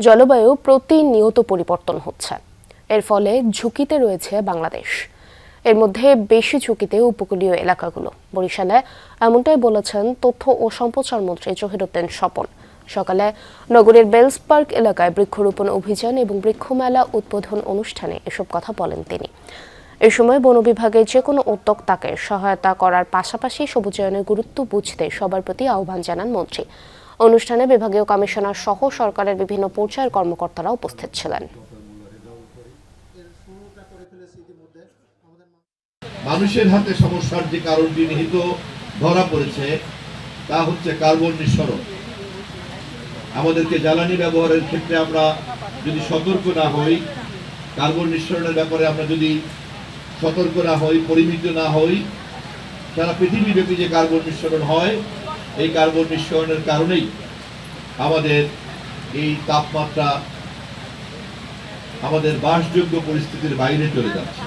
জলবায়ু প্রতিনিয়ত পরিবর্তন হচ্ছে। এর ফলে ঝুঁকিতে রয়েছে বাংলাদেশ। এর মধ্যে বেশি ঝুঁকিতে উপকূলীয় এলাকাগুলো। বরিশালে এমনটাই বলেছেন তথ্য ও সম্প্রচার মন্ত্রী জহিরুদ্দিন স্বপন। সকালে নগরের বেলস পার্ক এলাকায় বৃক্ষরোপণ অভিযান এবং বৃক্ষমেলা উদ্বোধন অনুষ্ঠানে এসব কথা বলেন তিনি। এ সময় বন বিভাগের যে কোনো উদ্যোগ তাকে সহায়তা করার পাশাপাশি সবুজায়নের গুরুত্ব বুঝতে সবার প্রতি আহ্বান জানান মন্ত্রী। অনুষ্ঠানে বিভাগীয় কমিশনার সহ সরকারের বিভিন্ন পর্যায়ের কর্মকর্তারা উপস্থিত ছিলেন। মানুষের হাতে সমস্যার যে কারণটি নিহিত ধরা পড়েছে তা হচ্ছে কার্বন নিঃসরণ। আমাদেরকে জ্বালানি ব্যবহারের ক্ষেত্রে আমরা যদি সতর্ক না হই, কার্বন নিঃসরণের ব্যাপারে আমরা যদি সতর্ক না হই, পরিমিত না হই, সারা পৃথিবীব্যাপী যে কার্বন নিঃসরণ হয়, এই কার্বন নিঃসরণের কারণেই আমাদের এই তাপমাত্রা আমাদের বাসযোগ্য পরিস্থিতির বাইরে চলে যাচ্ছে।